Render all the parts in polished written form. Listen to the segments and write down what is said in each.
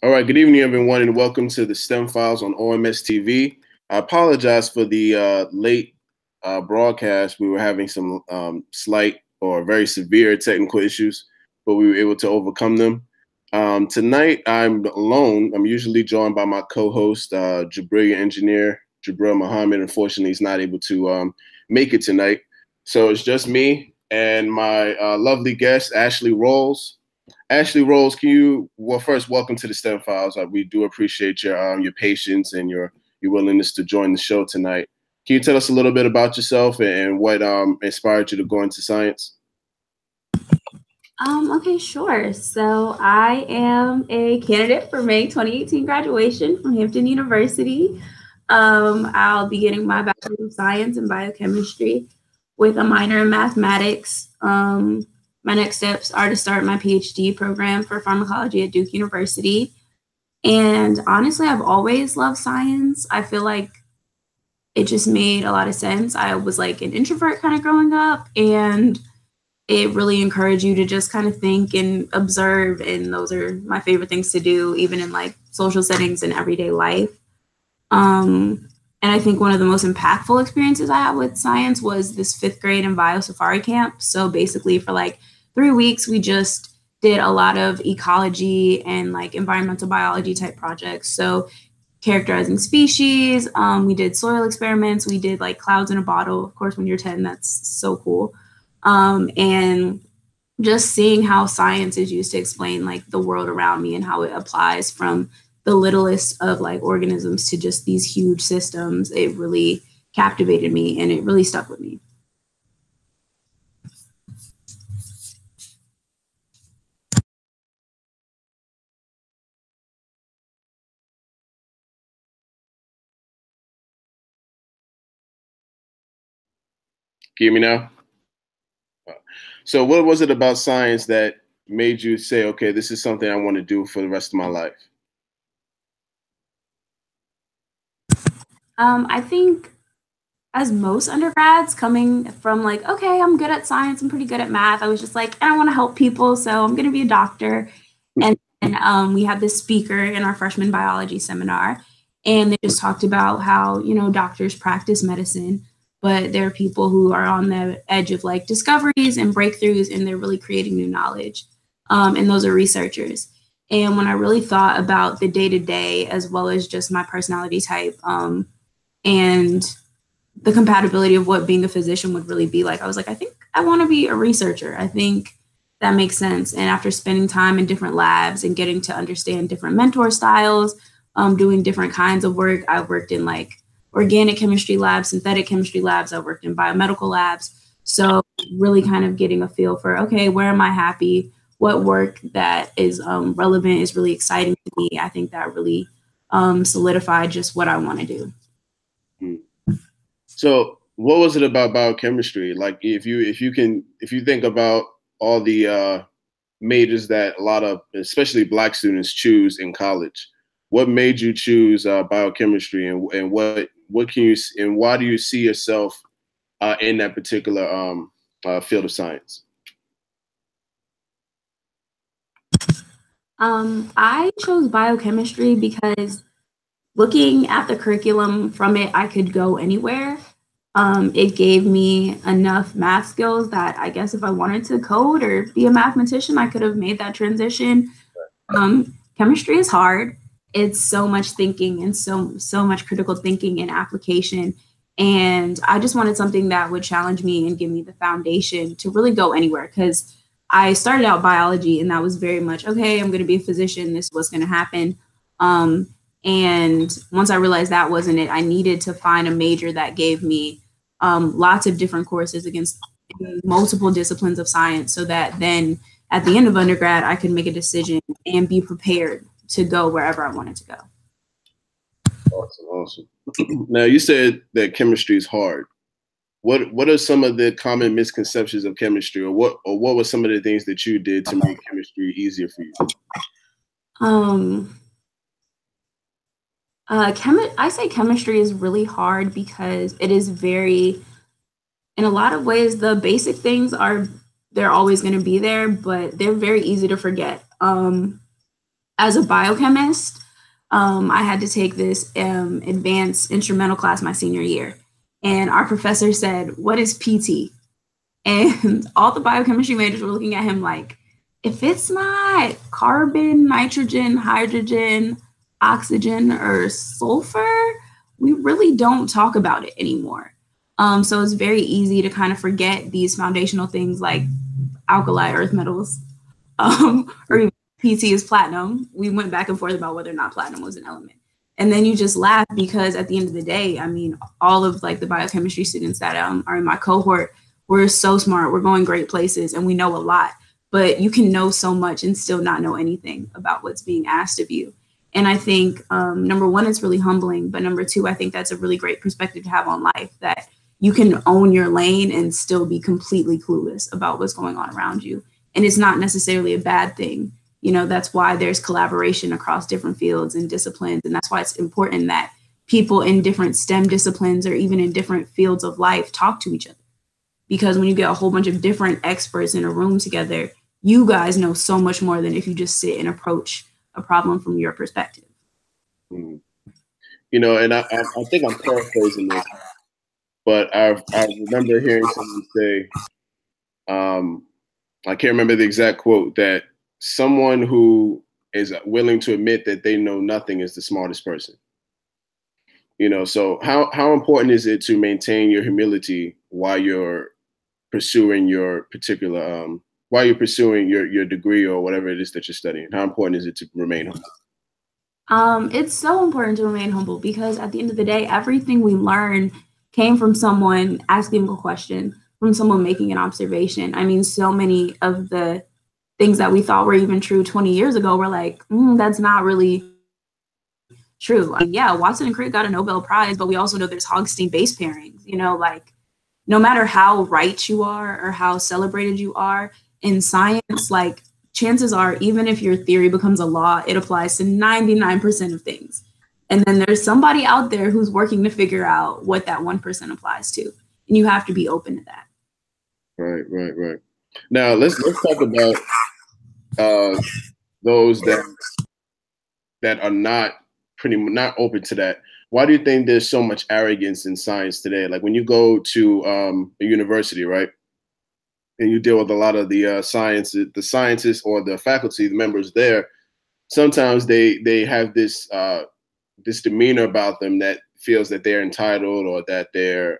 All right, good evening, everyone, and welcome to the STEM Files on OMSTV. I apologize for the late broadcast. We were having some slight or very severe technical issues, but we were able to overcome them. Tonight, I'm alone. I'm usually joined by my co-host, Jabril engineer, Jabril Muhammad. Unfortunately, he's not able to make it tonight. So it's just me and my lovely guest, Ashleigh Rawls. Ashleigh Rawls, can you, well, first, welcome to the STEM Files. We do appreciate your patience and your willingness to join the show tonight. Can you tell us a little bit about yourself and what inspired you to go into science? Okay, sure. So I am a candidate for May 2018 graduation from Hampton University. I'll be getting my Bachelor of Science in biochemistry with a minor in mathematics. My next steps are to start my PhD program for pharmacology at Duke University. And honestly, I've always loved science. I feel like it just made a lot of sense. I was like an introvert kind of growing up, and it really encouraged you to just kind of think and observe. And those are my favorite things to do, even in like social settings and everyday life. And I think one of the most impactful experiences I had with science was this 5th grade and bio safari camp. So basically for like 3 weeks, we just did a lot of ecology and like environmental biology type projects. So characterizing species, we did soil experiments, we did like clouds in a bottle. Of course, when you're 10, that's so cool. And just seeing how science is used to explain like the world around me and how it applies from the littlest of like organisms to just these huge systems, it really captivated me and it really stuck with me. Can you hear me now? So what was it about science that made you say, okay, this is something I want to do for the rest of my life? I think as most undergrads coming from like, okay, I'm good at science, I'm pretty good at math. I was just like, I want to help people, so I'm going to be a doctor. And we had this speaker in our freshman biology seminar, and they just talked about how, you know, doctors practice medicine, but there are people who are on the edge of like discoveries and breakthroughs, and they're really creating new knowledge. And those are researchers. And when I really thought about the day-to-day, as well as just my personality type, and the compatibility of what being a physician would really be like, I was like, I think I want to be a researcher. I think that makes sense. And after spending time in different labs and getting to understand different mentor styles, doing different kinds of work, I worked in like organic chemistry labs, synthetic chemistry labs, I worked in biomedical labs. So really kind of getting a feel for, okay, where am I happy? What work that is relevant is really exciting to me. I think that really solidified just what I want to do. So what was it about biochemistry? Like if you think about all the majors that a lot of, especially Black students, choose in college, what made you choose biochemistry, and what can you, and why do you see yourself in that particular field of science? I chose biochemistry because looking at the curriculum from it, I could go anywhere. It gave me enough math skills that I guess if I wanted to code or be a mathematician, I could have made that transition. Chemistry is hard. It's so much thinking and so much critical thinking and application. And I just wanted something that would challenge me and give me the foundation to really go anywhere, because I started out biology and that was very much, okay, I'm going to be a physician. This is what's going to happen. And once I realized that wasn't it, I needed to find a major that gave me lots of different courses against multiple disciplines of science, so that then at the end of undergrad, I could make a decision and be prepared to go wherever I wanted to go. Awesome. Now, you said that chemistry is hard. What are some of the common misconceptions of chemistry, or what were some of the things that you did to make chemistry easier for you? I say chemistry is really hard because it is very, in a lot of ways, the basic things they're always going to be there, but they're very easy to forget. as a biochemist, I had to take this advanced instrumental class my senior year. And our professor said, "What is PT?" And all the biochemistry majors were looking at him like, if it's not carbon, nitrogen, hydrogen, oxygen, or sulfur, we really don't talk about it anymore. So it's very easy to kind of forget these foundational things like alkali earth metals, or even PT is platinum. We went back and forth about whether or not platinum was an element. And then you just laugh because at the end of the day, I mean, all of like the biochemistry students that are in my cohort, we're so smart, we're going great places, and we know a lot. But you can know so much and still not know anything about what's being asked of you. And I think, number one, it's really humbling. But number two, I think that's a really great perspective to have on life, that you can own your lane and still be completely clueless about what's going on around you. And it's not necessarily a bad thing. You know, that's why there's collaboration across different fields and disciplines. And that's why it's important that people in different STEM disciplines or even in different fields of life talk to each other. Because when you get a whole bunch of different experts in a room together, you guys know so much more than if you just sit and approach a problem from your perspective. You know, and I think I'm paraphrasing this, but I remember hearing someone say, I can't remember the exact quote, that someone who is willing to admit that they know nothing is the smartest person. You know, so how important is it to maintain your humility while you're pursuing your particular while you're pursuing your degree or whatever it is that you're studying? How important is it to remain humble? It's so important to remain humble because at the end of the day, everything we learn came from someone asking a question, from someone making an observation. I mean, so many of the things that we thought were even true 20 years ago were like, that's not really true. I mean, yeah, Watson and Crick got a Nobel Prize, but we also know there's Hogstein base pairings, you know, like no matter how right you are or how celebrated you are in science, like chances are, even if your theory becomes a law, it applies to 99% of things. And then there's somebody out there who's working to figure out what that 1% applies to. And you have to be open to that. Right. Now let's talk about those that are not open to that. Why do you think there's so much arrogance in science today? Like when you go to a university, right, and you deal with a lot of the scientists or the faculty members there, sometimes they have this this demeanor about them that feels that they're entitled or that they're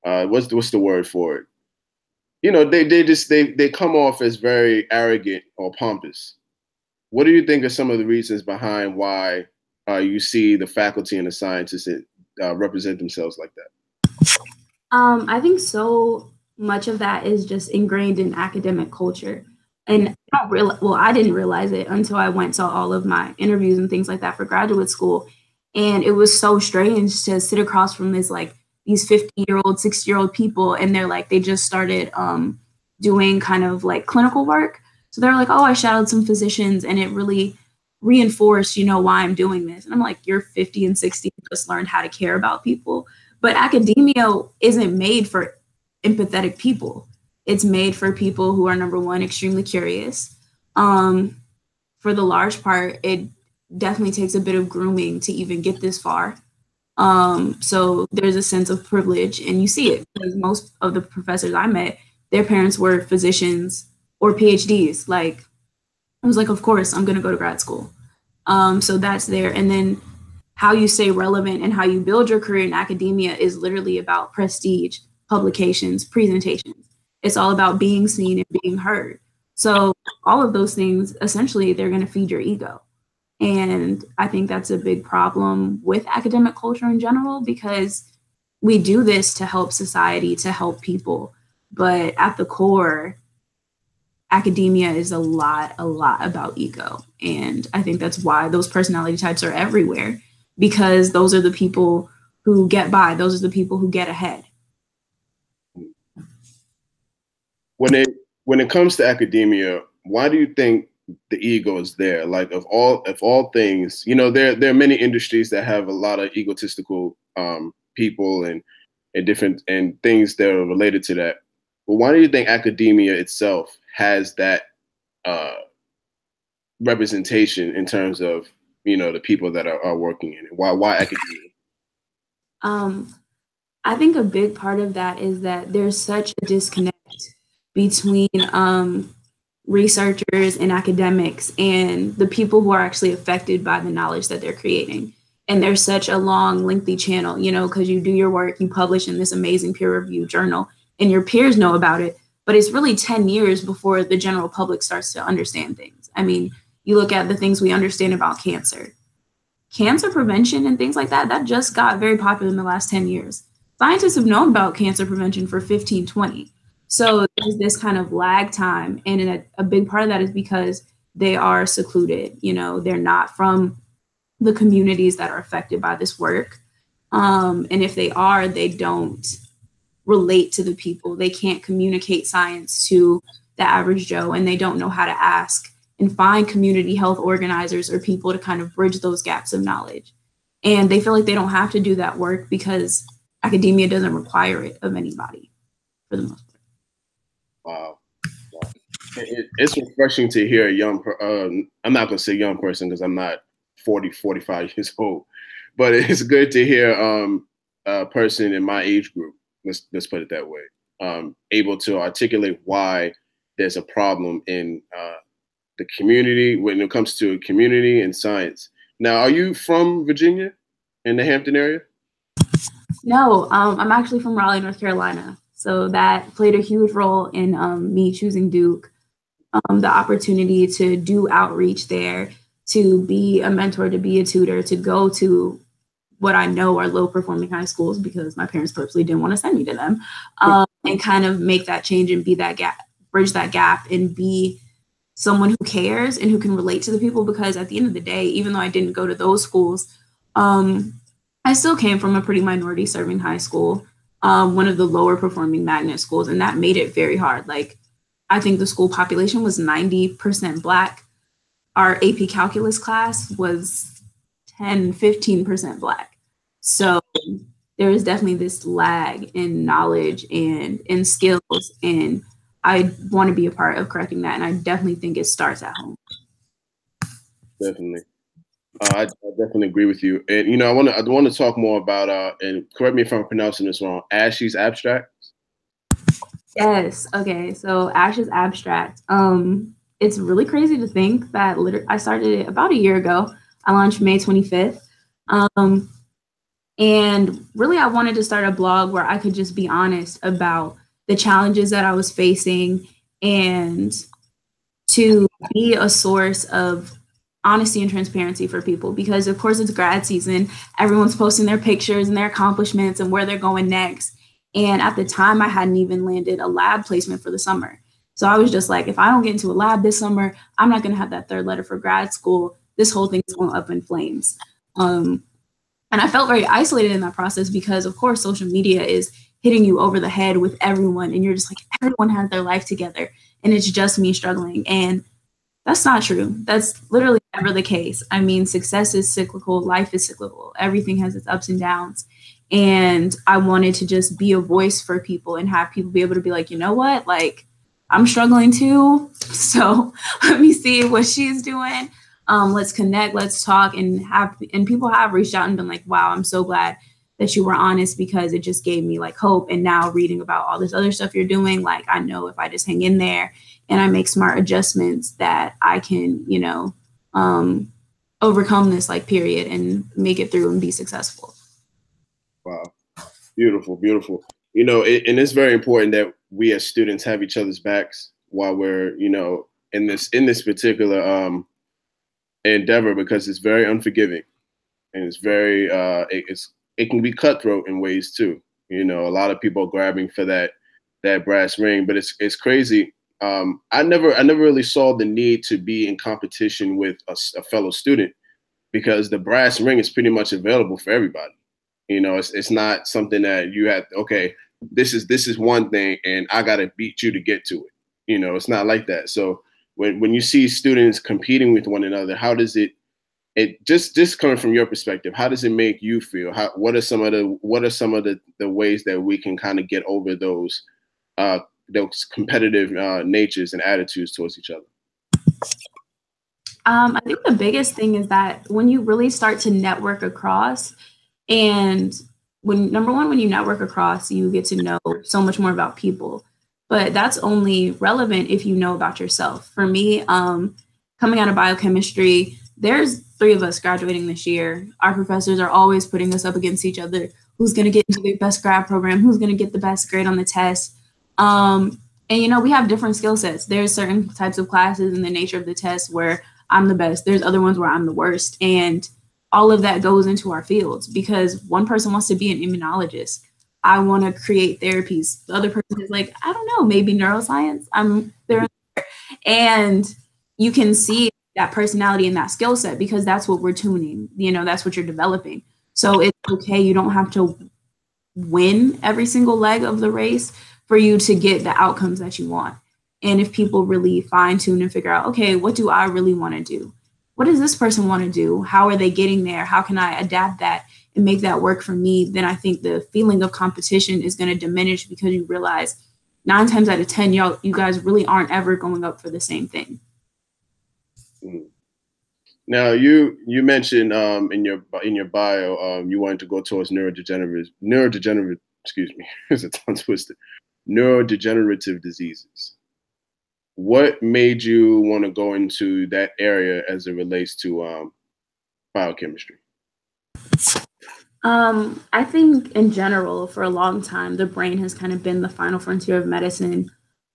what's the word for it? You know, they come off as very arrogant or pompous. What do you think are some of the reasons behind why you see the faculty and the scientists represent themselves like that? I think so much of that is just ingrained in academic culture. And I didn't realize it until I went to all of my interviews and things like that for graduate school. And it was so strange to sit across from these 50-year-old, 60-year-old people, and they just started doing kind of like clinical work. So they're like, oh, I shadowed some physicians, and it really reinforced, why I'm doing this. And I'm like, you're 50 and 60, just learned how to care about people. But academia isn't made for empathetic people. It's made for people who are, number one, extremely curious. For the large part, it definitely takes a bit of grooming to even get this far. So there's a sense of privilege, and you see it because most of the professors I met, their parents were physicians or PhDs. Like, I was like, of course, I'm going to go to grad school. So that's there. And then how you stay relevant and how you build your career in academia is literally about prestige, publications, presentations. It's all about being seen and being heard. So all of those things, essentially, they're going to feed your ego. And I think that's a big problem with academic culture in general, because we do this to help society, to help people. But at the core, academia is a lot about ego. And I think that's why those personality types are everywhere, because those are the people who get by. Those are the people who get ahead. When it comes to academia, why do you think the ego is there? Like of all things, there are many industries that have a lot of egotistical people and different and things that are related to that. But why do you think academia itself has that representation in terms of, you know, the people that are working in it? Why academia? I think a big part of that is that there's such a disconnect between researchers and academics and the people who are actually affected by the knowledge that they're creating. And there's such a long, lengthy channel, you know, because you do your work, you publish in this amazing peer-reviewed journal, and your peers know about it. But it's really 10 years before the general public starts to understand things. I mean, you look at the things we understand about cancer. Cancer prevention and things like that, that just got very popular in the last 10 years. Scientists have known about cancer prevention for 15, 20. So there's this kind of lag time. And a big part of that is because they are secluded. You know, they're not from the communities that are affected by this work. And if they are, they don't relate to the people. They can't communicate science to the average Joe, and they don't know how to ask and find community health organizers or people to kind of bridge those gaps of knowledge. And they feel like they don't have to do that work because academia doesn't require it of anybody for the most part. Wow. It's refreshing to hear a young, I'm not going to say young person because I'm not 40, 45 years old, but it's good to hear a person in my age group, let's put it that way, able to articulate why there's a problem in the community when it comes to community and science. Now, are you from Virginia in the Hampton area? No, I'm actually from Raleigh, North Carolina. So that played a huge role in me choosing Duke, the opportunity to do outreach there, to be a mentor, to be a tutor, to go to what I know are low performing high schools because my parents purposely didn't want to send me to them, and kind of make that change and be that gap, bridge that gap, and be someone who cares and who can relate to the people. Because at the end of the day, even though I didn't go to those schools, I still came from a pretty minority serving high school, one of the lower performing magnet schools, and that made it very hard. Like, I think the school population was 90% Black. Our AP calculus class was 10, 15% Black. So there is definitely this lag in knowledge and in skills, and I want to be a part of correcting that. And I definitely think it starts at home. Definitely. I definitely agree with you. And, you know, I want to talk more about, and correct me if I'm pronouncing this wrong, Ashleigh's Abstract. Yes. Okay. So Ash's Abstract. It's really crazy to think that I started it about a year ago. I launched May 25th. And really, I wanted to start a blog where I could just be honest about the challenges that I was facing and to be a source of honesty and transparency for people. Because, of course, it's grad season. Everyone's posting their pictures and their accomplishments and where they're going next. And at the time, I hadn't even landed a lab placement for the summer. So I was just like, if I don't get into a lab this summer, I'm not going to have that third letter for grad school. This whole thing is going up in flames. And I felt very isolated in that process because, of course, social media is hitting you over the head with everyone. And you're just like, everyone has their life together and it's just me struggling. And that's not true. That's literally never the case. I mean, success is cyclical. Life is cyclical. Everything has its ups and downs. And I wanted to just be a voice for people and have people be able to be like, you know what, like, I'm struggling too. So let me see what she's doing. Let's connect, let's talk, and people have reached out and been like, wow, I'm so glad that you were honest, because it just gave me like hope. And now reading about all this other stuff you're doing, like, I know if I just hang in there and I make smart adjustments that I can, you know, overcome this like period and make it through and be successful. Wow. Beautiful, beautiful. You know, and it's very important that we as students have each other's backs while we're, you know, in this particular endeavor, because it's very unforgiving and it's very it can be cutthroat in ways too. You know, a lot of people are grabbing for that brass ring, but it's crazy. I never really saw the need to be in competition with a fellow student, because the brass ring is pretty much available for everybody. You know, it's not something that you have, okay, this is one thing and I got to beat you to get to it. You know, it's not like that. So when you see students competing with one another, how does it just coming from your perspective, how does it make you feel? What are some of the ways that we can kind of get over those competitive natures and attitudes towards each other? I think the biggest thing is that when you really start to network across, and number one, when you network across, you get to know so much more about people. But that's only relevant if you know about yourself. For me, coming out of biochemistry, there's 3 of us graduating this year. Our professors are always putting us up against each other. Who's going to get into the best grad program? Who's going to get the best grade on the test? And, you know, we have different skill sets. There's certain types of classes in the nature of the test where I'm the best. There's other ones where I'm the worst. And all of that goes into our fields because one person wants to be an immunologist. I want to create therapies. The other person is like, I don't know, maybe neuroscience. I'm there. And you can see that personality and that skill set because that's what we're tuning. You know, that's what you're developing. So it's okay. You don't have to win every single leg of the race for you to get the outcomes that you want. And if people really fine tune and figure out, okay, what do I really want to do? What does this person want to do? How are they getting there? How can I adapt that and make that work for me? Then I think the feeling of competition is going to diminish because you realize 9 times out of 10, you guys really aren't ever going up for the same thing. Now you mentioned in your bio you wanted to go towards neurodegenerative. Excuse me, it's a tongue twister. Neurodegenerative diseases. What made you want to go into that area as it relates to biochemistry? I think in general, for a long time, the brain has kind of been the final frontier of medicine.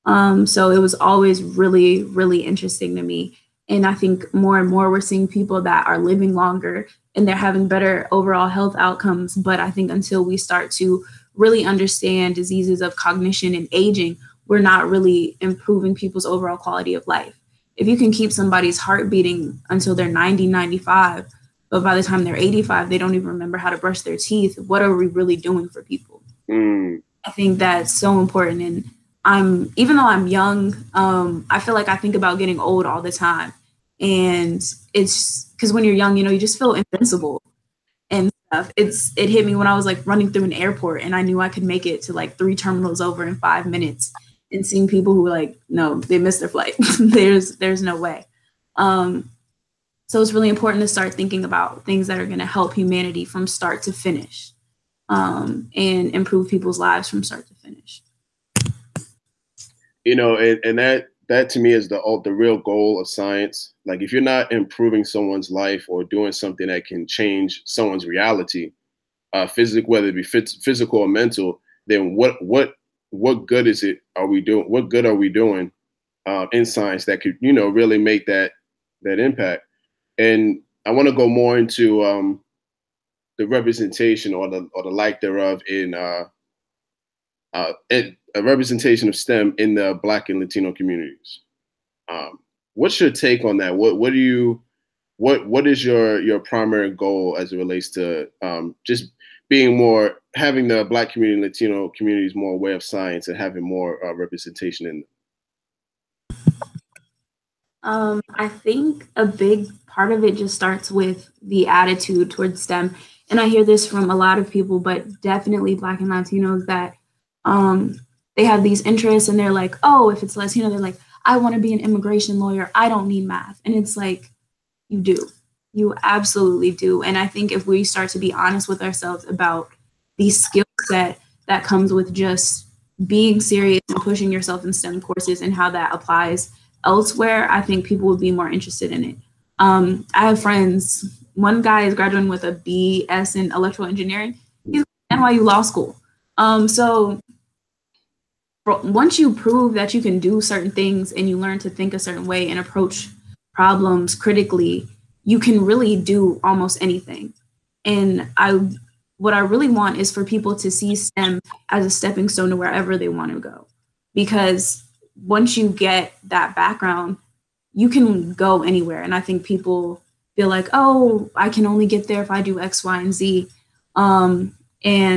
So it was always really, really interesting to me. And I think more and more we're seeing people that are living longer and they're having better overall health outcomes. But I think until we start to really understand diseases of cognition and aging, we're not really improving people's overall quality of life. If you can keep somebody's heart beating until they're 90, 95, but by the time they're 85, they don't even remember how to brush their teeth, what are we really doing for people? I think that's so important. And even though I'm young, I feel like I think about getting old all the time. And it's because when you're young, you know, you just feel invincible and stuff. It hit me when I was like running through an airport and I knew I could make it to like 3 terminals over in 5 minutes and seeing people who were like, no, they missed their flight. there's no way. So it's really important to start thinking about things that are going to help humanity from start to finish, and improve people's lives from start to finish. You know, and that to me is the real goal of science. Like if you're not improving someone's life or doing something that can change someone's reality, whether it be physical or mental, then what good is it? What good are we doing in science that could, you know, really make that impact? And I want to go more into the representation or the lack thereof in a representation of STEM in the Black and Latino communities. What's your take on that? What is your primary goal as it relates to just having the Black community and Latino communities more aware of science and having more representation in them? I think a big part of it just starts with the attitude towards STEM. And I hear this from a lot of people, but definitely Black and Latinos that they have these interests and they're like, oh, if it's Latino, they're like, I want to be an immigration lawyer. I don't need math. And it's like, you do. You absolutely do. And I think if we start to be honest with ourselves about the skill set that comes with just being serious and pushing yourself in STEM courses and how that applies elsewhere, I think people would be more interested in it. I have friends. One guy is graduating with a BS in electrical engineering. He's at NYU Law School. So once you prove that you can do certain things and you learn to think a certain way and approach problems critically, you can really do almost anything. And what I really want is for people to see STEM as a stepping stone to wherever they want to go. Because once you get that background, you can go anywhere. And I think people feel like, oh, I can only get there if I do X, Y, and Z. And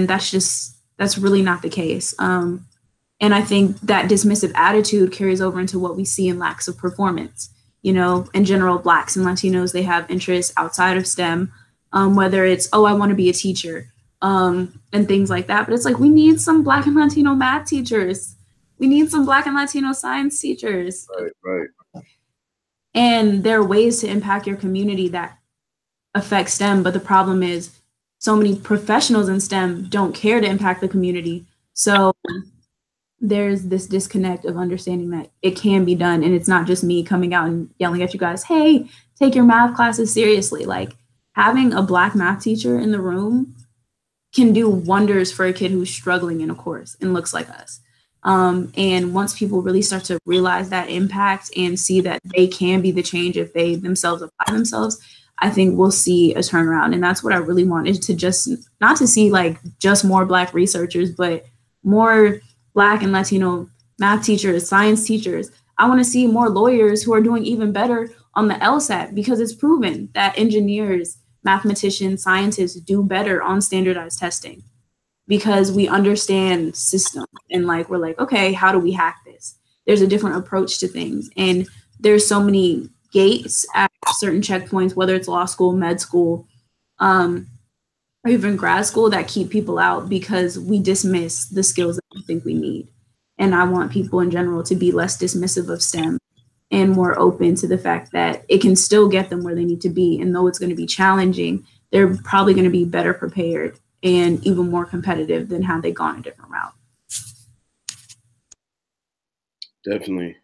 that's really not the case. And I think that dismissive attitude carries over into what we see in lacks of performance. You know, in general, Blacks and Latinos, they have interests outside of STEM, whether it's, oh, I want to be a teacher, and things like that. But it's like, we need some Black and Latino math teachers. We need some Black and Latino science teachers. Right. And there are ways to impact your community that affect STEM, but the problem is so many professionals in STEM don't care to impact the community. So there's this disconnect of understanding that it can be done. And it's not just me coming out and yelling at you guys, hey, take your math classes seriously. Like, having a Black math teacher in the room can do wonders for a kid who's struggling in a course and looks like us. And once people really start to realize that impact and see that they can be the change if they themselves apply themselves, I think we'll see a turnaround. And that's what I really want, is to just not to see like just more Black researchers, but more Black and Latino math teachers, science teachers. I want to see more lawyers who are doing even better on the LSAT, because it's proven that engineers, mathematicians, scientists do better on standardized testing because we understand systems and like we're like, okay, how do we hack this? There's a different approach to things. And there's so many gates at certain checkpoints, whether it's law school, med school, or even grad school, that keep people out because we dismiss the skills that we think we need. And I want people in general to be less dismissive of STEM and more open to the fact that it can still get them where they need to be. And though it's going to be challenging, they're probably going to be better prepared and even more competitive than had they gone a different route. Definitely.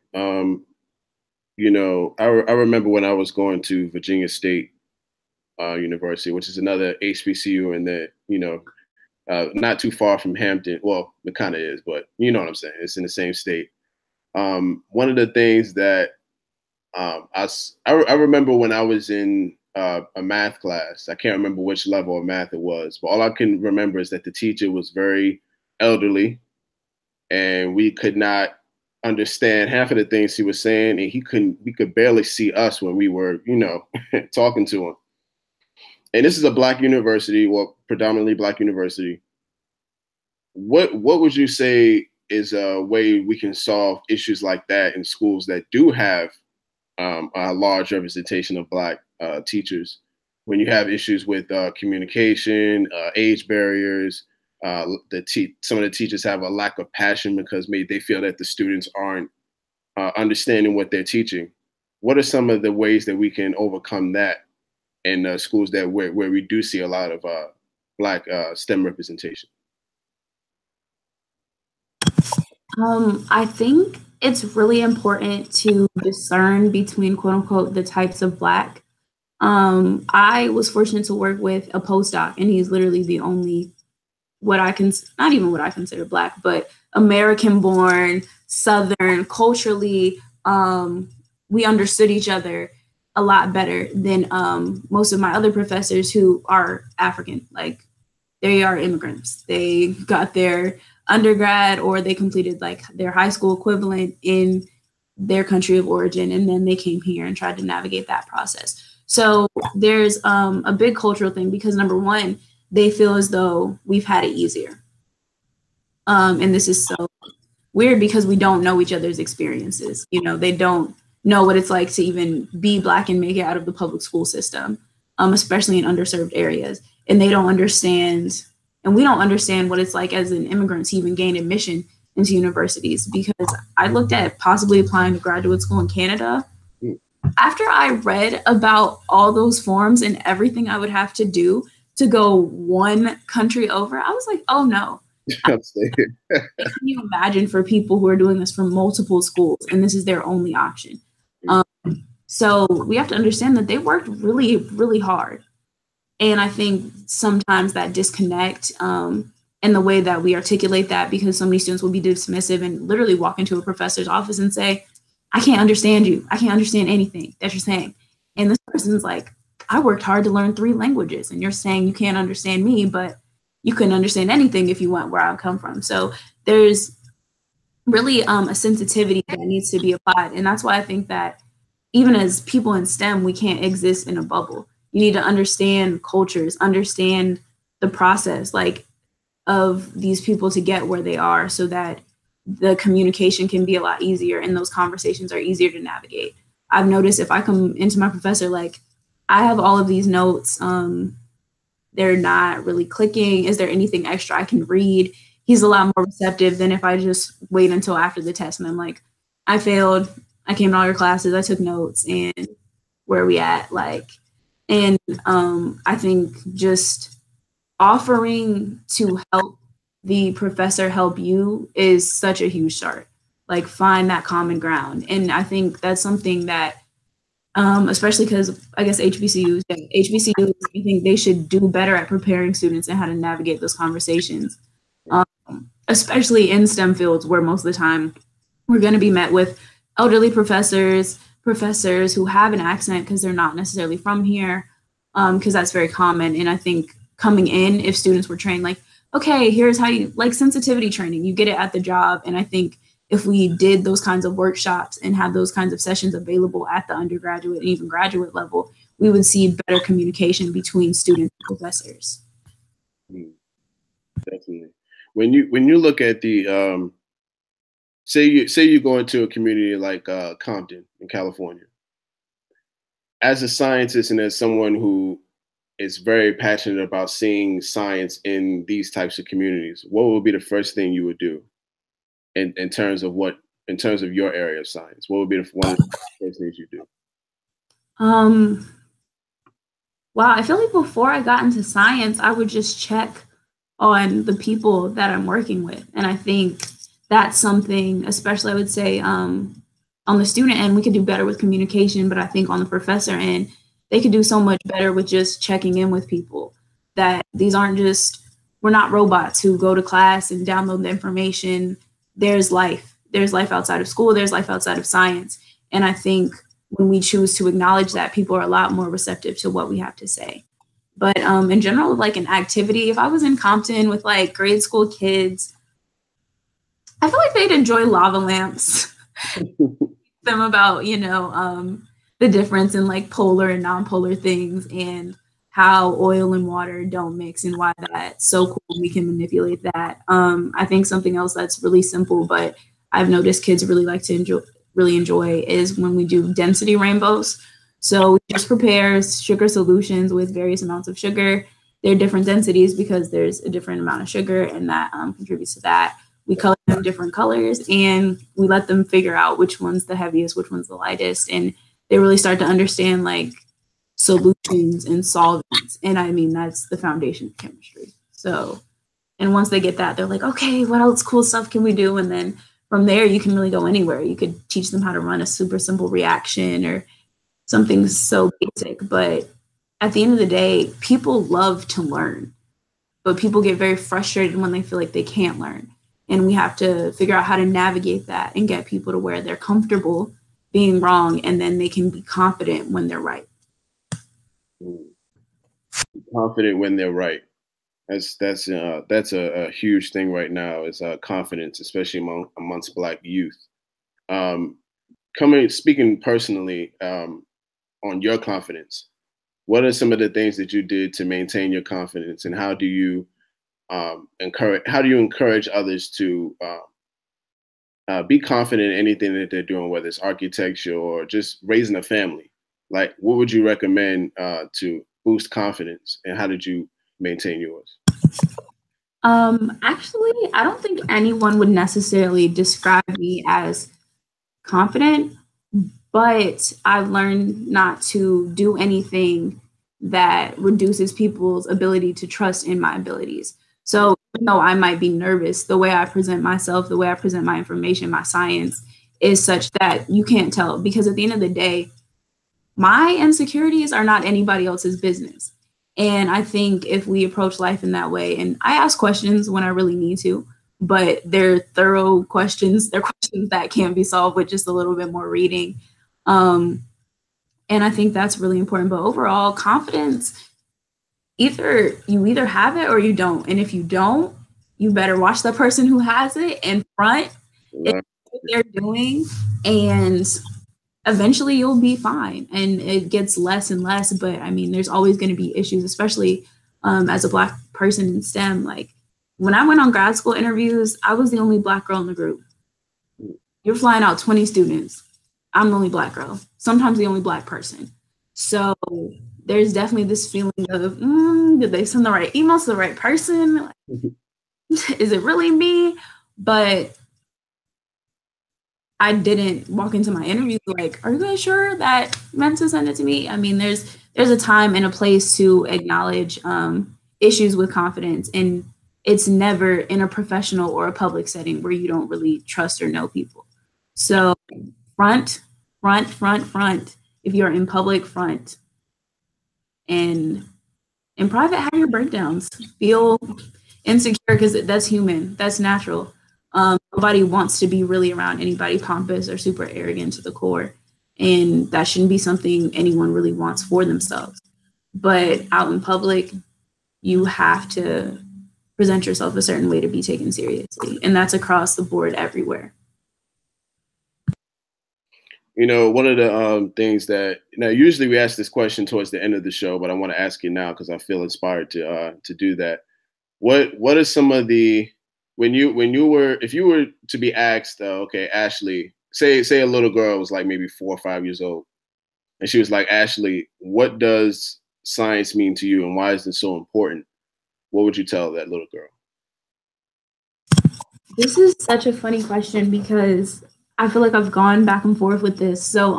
You know, I remember when I was going to Virginia State University, which is another HBCU, and that, you know, not too far from Hampton. Well, it kind of is, but you know what I'm saying. It's in the same state. One of the things that I remember when I was in a math class, I can't remember which level of math it was, but all I can remember is that the teacher was very elderly, and we could not understand half of the things he was saying, and we could barely see us when we were, you know, talking to him. And this is a Black university, well, predominantly Black university. What would you say is a way we can solve issues like that in schools that do have a large representation of Black teachers? When you have issues with communication, age barriers, some of the teachers have a lack of passion because maybe they feel that the students aren't understanding what they're teaching. What are some of the ways that we can overcome that in schools that where we do see a lot of Black STEM representation? I think it's really important to discern between, quote unquote, the types of Black. I was fortunate to work with a postdoc, and he's literally the only not even what I consider Black, but American born, Southern, culturally, we understood each other a lot better than most of my other professors who are African. Like, they are immigrants. They got their undergrad or they completed like their high school equivalent in their country of origin, and then they came here and tried to navigate that process. So there's a big cultural thing because, number one, they feel as though we've had it easier. And this is so weird because we don't know each other's experiences. You know, they don't know what it's like to even be Black and make it out of the public school system, especially in underserved areas. And they don't understand, and we don't understand what it's like as an immigrant to even gain admission into universities, because I looked at possibly applying to graduate school in Canada. After I read about all those forms and everything I would have to do to go one country over, I was like, oh no. Can you imagine for people who are doing this from multiple schools and this is their only option? So we have to understand that they worked really, really hard. And I think sometimes that disconnect in the way that we articulate that, because so many students will be dismissive and literally walk into a professor's office and say, I can't understand you. I can't understand anything that you're saying. And this person's like, I worked hard to learn 3 languages and you're saying you can't understand me, but you couldn't understand anything if you went where I come from. So there's really a sensitivity that needs to be applied. And that's why I think that even as people in STEM, we can't exist in a bubble. You need to understand cultures, understand the process like of these people to get where they are, so that the communication can be a lot easier and those conversations are easier to navigate. I've noticed if I come into my professor, like, I have all of these notes, they're not really clicking. Is there anything extra I can read? He's a lot more receptive than if I just wait until after the test and I'm like, I failed. I came to all your classes, I took notes, and where are we at? Like, and I think just offering to help the professor help you is such a huge start. Like, find that common ground. And I think that's something that, especially because I guess HBCUs, I think they should do better at preparing students and how to navigate those conversations, especially in STEM fields where most of the time we're going to be met with elderly professors who have an accent because they're not necessarily from here, because that's very common. And I think coming in, if students were trained like, okay, here's how you, like sensitivity training, you get it at the job. And I think if we did those kinds of workshops and have those kinds of sessions available at the undergraduate and even graduate level, we would see better communication between students and professors. Definitely. When you look at the say you go into a community like Compton in California, as a scientist and as someone who is very passionate about seeing science in these types of communities, what would be the first thing you would do in terms of your area of science? What would be one of the first things you do? Wow, I feel like before I got into science, I would just check on the people that I'm working with. And I think that's something, especially I would say on the student end, we could do better with communication, but I think on the professor end, they could do so much better with just checking in with people, that these aren't just, we're not robots who go to class and download the information. There's life. There's life outside of school. There's life outside of science. And I think when we choose to acknowledge that, people are a lot more receptive to what we have to say. But in general, like an activity, if I was in Compton with like grade school kids, I feel like they'd enjoy lava lamps. Them about, the difference in like polar and non-polar things and how oil and water don't mix and why that's so cool. We can manipulate that. I think something else that's really simple, but I've noticed kids really like to enjoy is when we do density rainbows. So we just prepare sugar solutions with various amounts of sugar. They're different densities because there's a different amount of sugar, and that contributes to that. We color them different colors and we let them figure out which one's the heaviest, which one's the lightest. And they really start to understand like solutions and solvents. And I mean, that's the foundation of chemistry. So, and once they get that, they're like, okay, what else cool stuff can we do? And then from there, you can really go anywhere. You could teach them how to run a super simple reaction or something so basic. But at the end of the day, people love to learn, but people get very frustrated when they feel like they can't learn. And we have to figure out how to navigate that and get people to where they're comfortable being wrong, and then they can be confident when they're right. Confident when they're right. That's a huge thing right now, is confidence, especially amongst Black youth. Speaking personally on your confidence, what are some of the things that you did to maintain your confidence, and how do you encourage others to be confident in anything that they're doing, whether it's architecture or just raising a family? Like, what would you recommend to boost confidence, and how did you maintain yours? Actually, I don't think anyone would necessarily describe me as confident, but I've learned not to do anything that reduces people's ability to trust in my abilities. So even though I might be nervous, the way I present myself, the way I present my information, my science is such that you can't tell, because at the end of the day, my insecurities are not anybody else's business. And I think if we approach life in that way, and I ask questions when I really need to, but they're thorough questions. They're questions that can be solved with just a little bit more reading. And I think that's really important. But overall, confidence, you either have it or you don't. And if you don't, you better watch the person who has it in front and what they're doing. And eventually you'll be fine. And it gets less and less. But I mean, there's always going to be issues, especially as a Black person in STEM. Like when I went on grad school interviews, I was the only Black girl in the group. You're flying out 20 students. I'm the only Black girl, sometimes the only Black person. So there's definitely this feeling of, did they send the right emails to the right person? Is it really me? But I didn't walk into my interview like, are you guys sure that you meant to send it to me? I mean, there's a time and a place to acknowledge issues with confidence, and it's never in a professional or a public setting where you don't really trust or know people. So front. If you're in public, front. And in private, have your breakdowns. Feel insecure because that's human. That's natural. Nobody wants to be really around anybody pompous or super arrogant to the core. And that shouldn't be something anyone really wants for themselves. But out in public, you have to present yourself a certain way to be taken seriously. And that's across the board everywhere. You know, one of the things that now usually we ask this question towards the end of the show, but I want to ask you now because I feel inspired to do that. What are some of the when you were if you were to be asked, okay, Ashleigh, say a little girl was like maybe 4 or 5 years old, and she was like, Ashleigh, what does science mean to you, and why is it so important? What would you tell that little girl? This is such a funny question because I feel like I've gone back and forth with this. So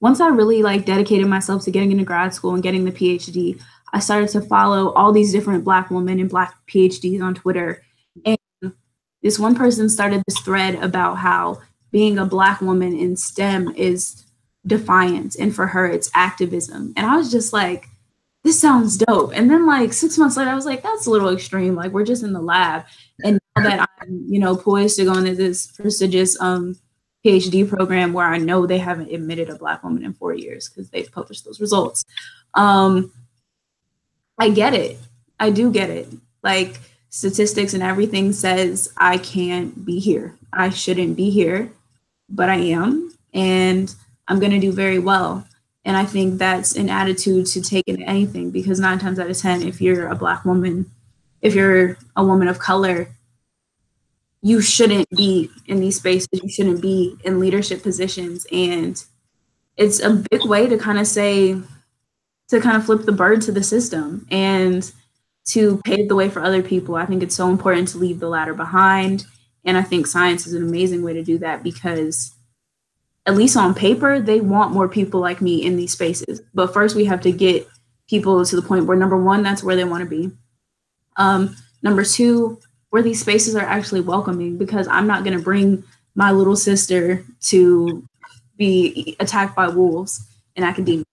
once I really like dedicated myself to getting into grad school and getting the PhD, I started to follow all these different Black women and Black PhDs on Twitter. And this one person started this thread about how being a Black woman in STEM is defiance, and for her it's activism. And I was just like, this sounds dope. And then like 6 months later, I was like, that's a little extreme. Like, we're just in the lab. And now that I'm, poised to go into this prestigious PhD program where I know they haven't admitted a Black woman in 4 years because they've published those results. I get it. I do get it. Like, statistics and everything says I can't be here. I shouldn't be here, but I am. And I'm going to do very well. And I think that's an attitude to take into anything, because 9 times out of 10, if you're a Black woman, if you're a woman of color, you shouldn't be in these spaces. You shouldn't be in leadership positions. And it's a big way to kind of flip the bird to the system and to pave the way for other people. I think it's so important to leave the ladder behind. And I think science is an amazing way to do that, because at least on paper, they want more people like me in these spaces. But first we have to get people to the point where, number one, that's where they want to be. Number two, where these spaces are actually welcoming, because I'm not going to bring my little sister to be attacked by wolves in academia.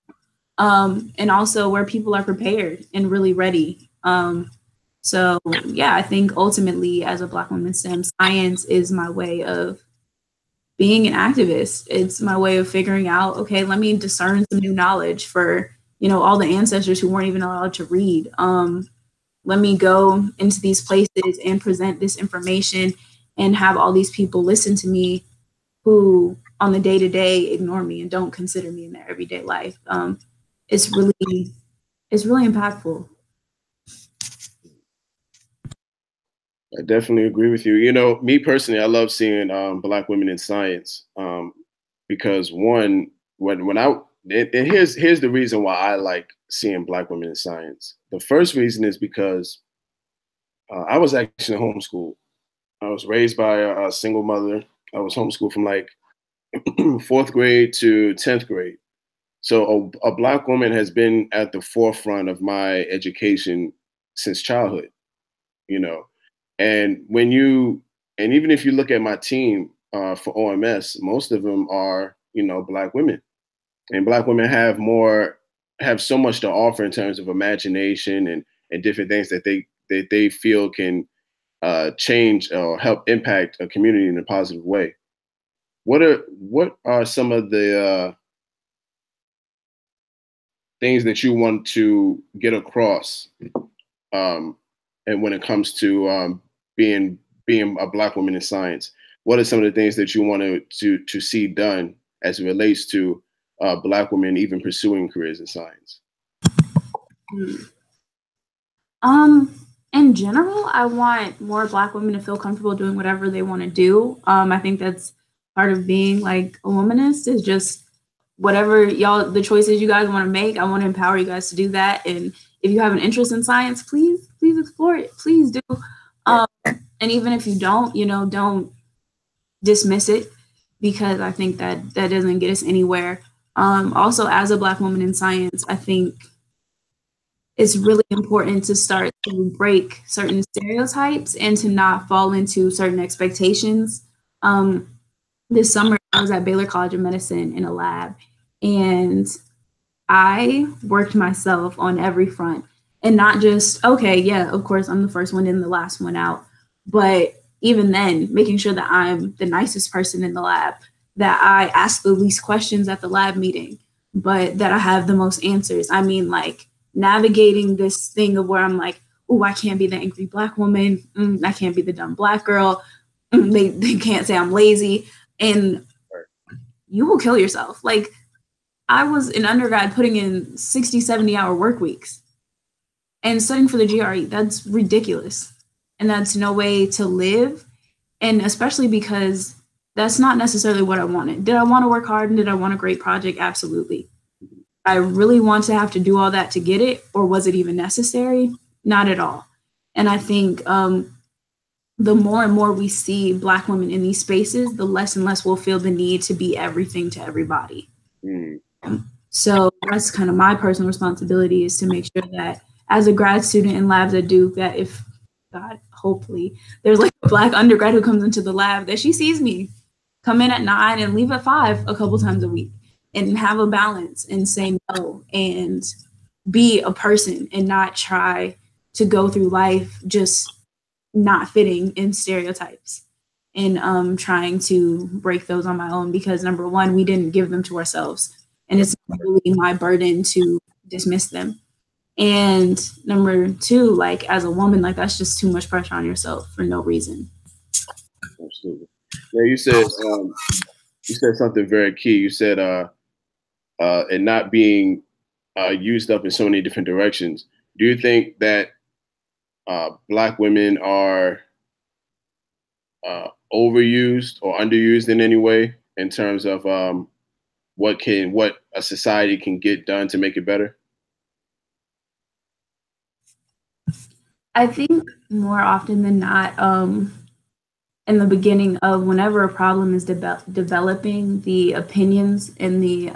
And also where people are prepared and really ready. So yeah, I think ultimately as a Black woman in STEM, science is my way of being an activist. It's my way of figuring out, okay, let me discern some new knowledge for, all the ancestors who weren't even allowed to read. Let me go into these places and present this information and have all these people listen to me who on the day-to-day ignore me and don't consider me in their everyday life. It's really impactful. I definitely agree with you. Me personally, I love seeing Black women in science because one, here's the reason why I like seeing Black women in science. The first reason is because I was actually homeschooled. I was raised by a single mother. I was homeschooled from like 4th grade to 10th grade. So a Black woman has been at the forefront of my education since childhood, And even if you look at my team for OMS, most of them are, Black women, and Black women have so much to offer in terms of imagination and different things that they feel can change or help impact a community in a positive way. What are some of the things that you want to get across, and when it comes to being a Black woman in science? What are some of the things that you want to see done as it relates to Black women even pursuing careers in science? In general, I want more Black women to feel comfortable doing whatever they want to do. I think that's part of being like a womanist, is just whatever the choices you guys want to make. I want to empower you guys to do that. And if you have an interest in science, please explore it. Please do. And even if you don't, don't dismiss it, because I think that doesn't get us anywhere. Also, as a Black woman in science, I think it's really important to start to break certain stereotypes and to not fall into certain expectations. This summer, I was at Baylor College of Medicine in a lab, and I worked myself on every front. And not just, okay, yeah, of course, I'm the first one in, the last one out. But even then, making sure that I'm the nicest person in the lab, that I ask the least questions at the lab meeting, but that I have the most answers. I mean, like, navigating this thing of where I'm like, oh, I can't be the angry Black woman. I can't be the dumb Black girl. They can't say I'm lazy. And you will kill yourself. Like, I was an undergrad putting in 60, 70-hour work weeks and studying for the GRE. That's ridiculous. And that's no way to live. And especially because that's not necessarily what I wanted. Did I want to work hard and did I want a great project? Absolutely. I really want to have to do all that to get it, or was it even necessary? Not at all. And I think the more and more we see Black women in these spaces, the less and less we'll feel the need to be everything to everybody. So that's kind of my personal responsibility, is to make sure that as a grad student in labs at Duke, that if God, hopefully there's like a Black undergrad who comes into the lab, that she sees me come in at 9 and leave at 5 a couple times a week, and have a balance and say no and be a person and not try to go through life just not fitting in stereotypes, and trying to break those on my own, because number one, we didn't give them to ourselves, and it's really my burden to dismiss them. And number two, like, as a woman, like, that's just too much pressure on yourself for no reason. Absolutely. Yeah, you said something very key. You said and not being used up in so many different directions. Do you think that Black women are overused or underused in any way in terms of what a society can get done to make it better? I think more often than not, in the beginning of whenever a problem is developing, the opinions and the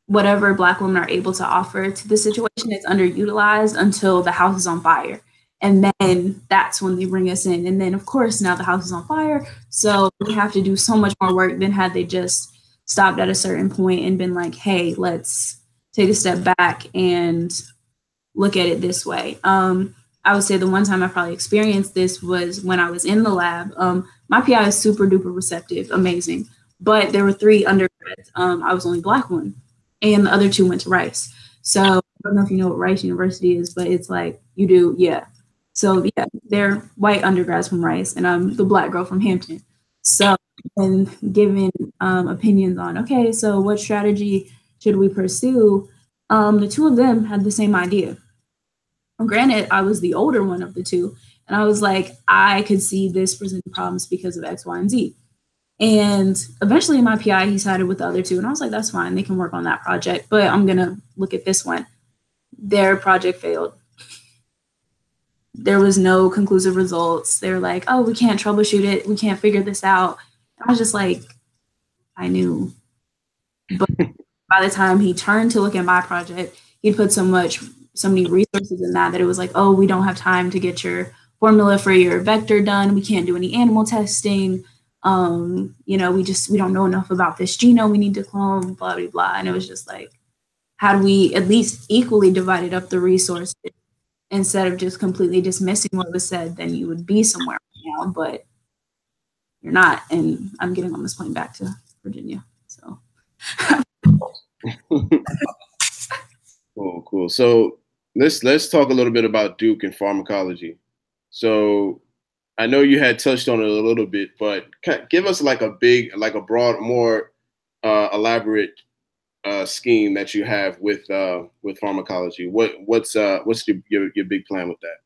whatever Black women are able to offer to the situation is underutilized until the house is on fire. And then that's when they bring us in. And then, of course, now the house is on fire. So we have to do so much more work than had they just stopped at a certain point and been like, hey, let's take a step back and look at it this way. I would say the one time I probably experienced this was when I was in the lab. My PI is super duper receptive, amazing. But there were 3 undergrads. I was the only Black one, and the other 2 went to Rice. So I don't know if you know what Rice University is, but it's like, you do, yeah. So yeah, they're white undergrads from Rice, and I'm the Black girl from Hampton. So, and given opinions on, okay, so what strategy should we pursue? The 2 of them had the same idea. Granted, I was the older one of the 2, and I was like, I could see this presenting problems because of X, Y, and Z. And eventually in my PI, he sided with the other 2, and I was like, that's fine, they can work on that project, but I'm gonna look at this one. Their project failed. There was no conclusive results. They were like, oh, we can't troubleshoot it, we can't figure this out. I was just like, I knew. But by the time he turned to look at my project, he put so many resources in that it was like, oh, we don't have time to get your formula for your vector done. We can't do any animal testing. We don't know enough about this genome we need to clone, blah, blah, blah. And it was just like, how do we at least equally divided up the resources instead of just completely dismissing what was said? Then you would be somewhere right now, but you're not. And I'm getting on this plane back to Virginia. So. Cool. So let's talk a little bit about Duke and pharmacology. So I know you had touched on it a little bit, but give us like a broad, more elaborate scheme that you have with pharmacology. What's your big plan with that?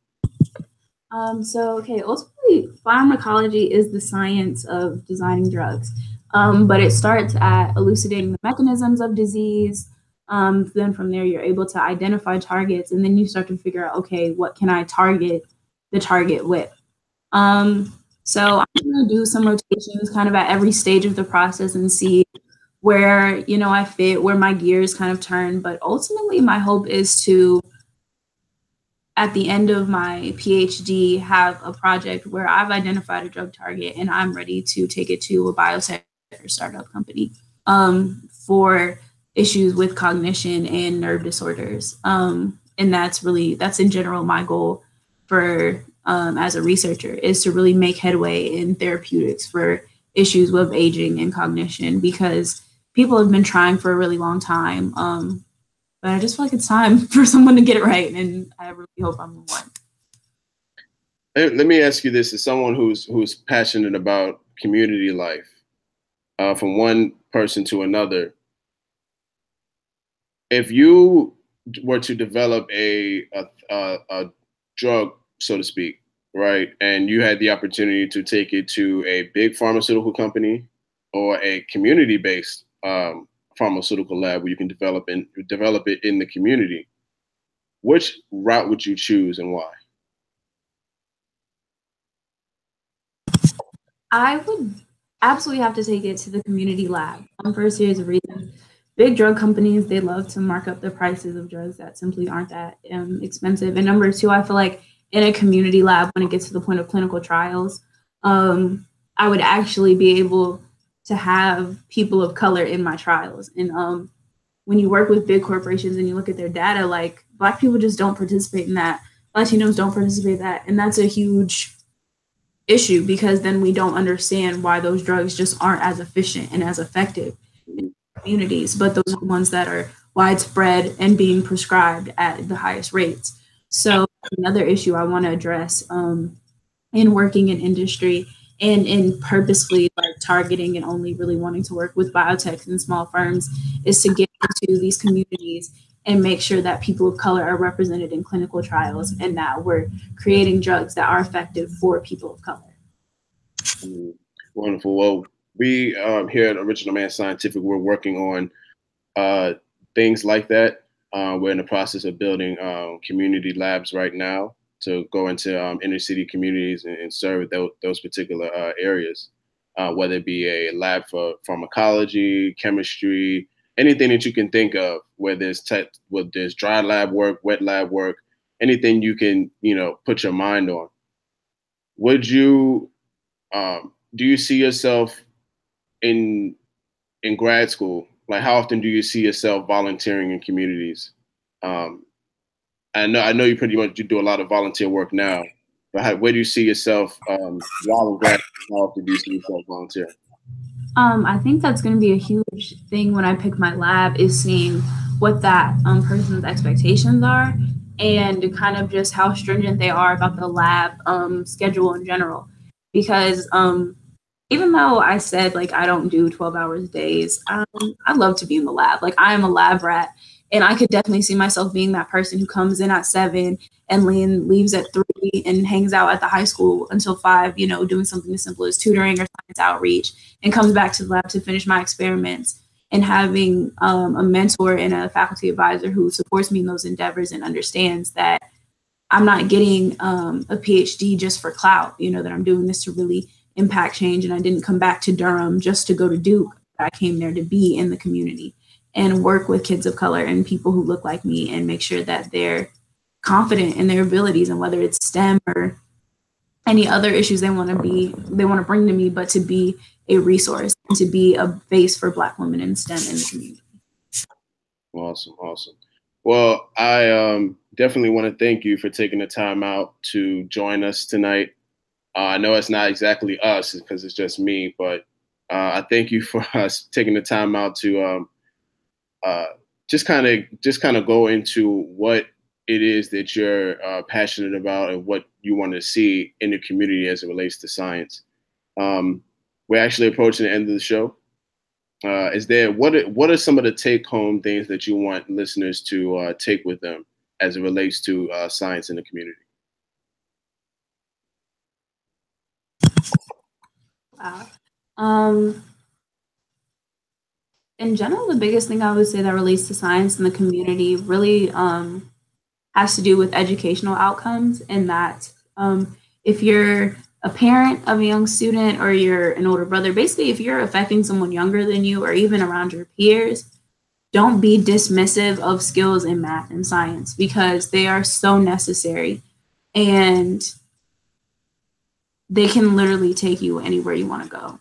Ultimately, pharmacology is the science of designing drugs, but it starts at elucidating the mechanisms of disease. Then from there, you're able to identify targets, and then you start to figure out, okay, what can I target the target with? So I'm going to do some rotations kind of at every stage of the process and see where, you know, I fit, where my gears kind of turn. But ultimately, my hope is to, at the end of my PhD, have a project where I've identified a drug target and I'm ready to take it to a biotech or startup company for issues with cognition and nerve disorders. And that's in general my goal for as a researcher, is to really make headway in therapeutics for issues with aging and cognition, because people have been trying for a really long time. But I just feel like it's time for someone to get it right, and I really hope I'm the one. Let me ask you this: as someone who's passionate about community life, from one person to another, if you were to develop a drug, so to speak, right, and you had the opportunity to take it to a big pharmaceutical company or a community-based pharmaceutical lab where you can develop it in the community, which route would you choose and why? I would absolutely have to take it to the community lab for a series of reasons. Big drug companies, they love to mark up the prices of drugs that simply aren't that expensive. And number two, I feel like in a community lab, when it gets to the point of clinical trials, I would actually be able to have people of color in my trials. And when you work with big corporations and you look at their data, like Black people just don't participate in that. Latinos don't participate in that. And that's a huge issue, because then we don't understand why those drugs just aren't as efficient and as effective in communities, but those are the ones that are widespread and being prescribed at the highest rates. So another issue I want to address in working in industry and in purposefully like targeting and only really wanting to work with biotechs and small firms is to get into these communities and make sure that people of color are represented in clinical trials and that we're creating drugs that are effective for people of color. Wonderful. Well, we here at Original Man Scientific, we're working on things like that. We're in the process of building community labs right now to go into inner city communities and serve those particular areas, whether it be a lab for pharmacology, chemistry, anything that you can think of, where there's dry lab work, wet lab work, anything you can, put your mind on. Would you, do you see yourself in grad school? Like, how often do you see yourself volunteering in communities? I know you pretty much do a lot of volunteer work now, but where do you see yourself while in grad school? How often do you see yourself volunteering? I think that's going to be a huge thing when I pick my lab, is seeing what that person's expectations are and kind of just how stringent they are about the lab schedule in general. Because even though I said like I don't do 12 hours days, I love to be in the lab. Like I am a lab rat, and I could definitely see myself being that person who comes in at 7 and leaves at 3 and hangs out at the high school until 5, doing something as simple as tutoring or science outreach, and comes back to the lab to finish my experiments, and having a mentor and a faculty advisor who supports me in those endeavors and understands that I'm not getting a PhD just for clout, that I'm doing this to really impact change. And I didn't come back to Durham just to go to Duke. I came there to be in the community and work with kids of color and people who look like me and make sure that they're confident in their abilities, and whether it's STEM or any other issues they want to bring to me, but to be a resource and to be a face for Black women in STEM in the community. Awesome. Well, I definitely want to thank you for taking the time out to join us tonight. I know it's not exactly us because it's just me, but I thank you for us taking the time out to just kind of go into what it is that you're passionate about and what you want to see in the community as it relates to science. We're actually approaching the end of the show. What are some of the take-home things that you want listeners to take with them as it relates to science in the community? Wow. In general, the biggest thing I would say that relates to science in the community really has to do with educational outcomes, and that if you're a parent of a young student or you're an older brother, basically if you're affecting someone younger than you or even around your peers, don't be dismissive of skills in math and science because they are so necessary and they can literally take you anywhere you want to go.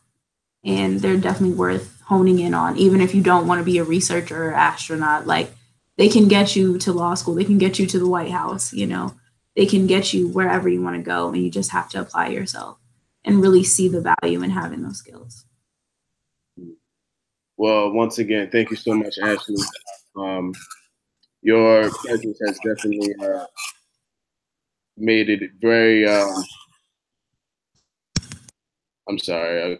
And they're definitely worth honing in on, even if you don't want to be a researcher or astronaut. Like, they can get you to law school, they can get you to the White House, you know, they can get you wherever you want to go, and you just have to apply yourself and really see the value in having those skills. Well, once again, thank you so much, Ashleigh. Your presence has definitely made it very. I'm sorry,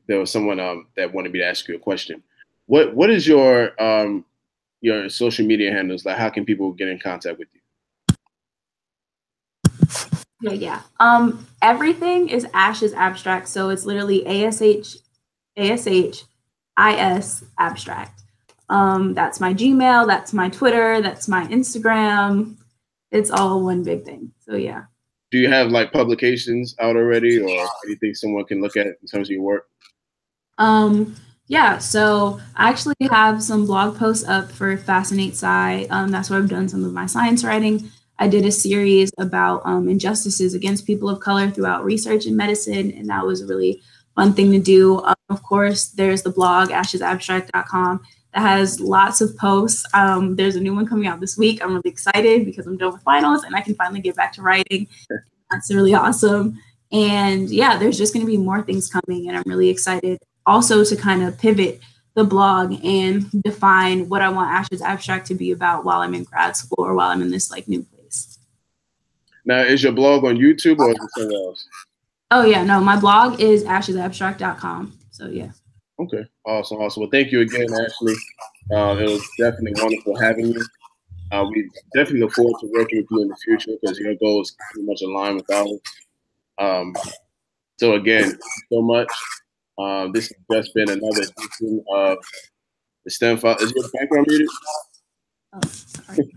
there was someone that wanted me to ask you a question. What is your social media handles? Like, how can people get in contact with you? Yeah. Everything is Ash's Abstract, so it's literally ASH IS Abstract. That's my Gmail, that's my Twitter, that's my Instagram. It's all one big thing. So yeah. Do you have like publications out already, or anything someone can look at in terms of your work? Yeah, so I actually have some blog posts up for Fascinate Sci. That's where I've done some of my science writing. I did a series about injustices against people of color throughout research in medicine, and that was a really fun thing to do. Of course, there's the blog, ashesabstract.com, that has lots of posts. There's a new one coming out this week. I'm really excited because I'm done with finals and I can finally get back to writing. That's really awesome. And yeah, there's just going to be more things coming, and I'm really excited also to kind of pivot the blog and define what I want Ash's Abstract to be about while I'm in grad school or while I'm in this like new place. Now, is your blog on YouTube or is it somewhere else? Oh yeah, no, my blog is ashesabstract.com. So yeah. Okay, awesome. Well, thank you again, Ashleigh. It was definitely wonderful having you. We definitely look forward to working with you in the future because your goals pretty much align with ours. So again, thank you so much. This has just been another edition of the STEM File. Is your background muted? Oh, sorry.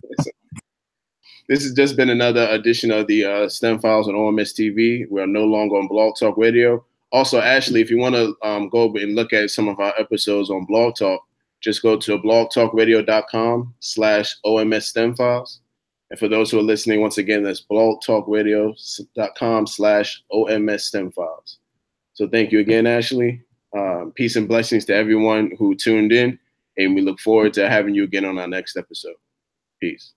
This has just been another edition of the STEM Files on OMSTV. We are no longer on Blog Talk Radio. Also, Ashleigh, if you want to go and look at some of our episodes on Blog Talk, just go to blogtalkradio.com/OMSSTEMfiles. And for those who are listening, once again, that's blogtalkradio.com/OMSSTEMfiles. So thank you again, Ashleigh. Peace and blessings to everyone who tuned in, and we look forward to having you again on our next episode. Peace.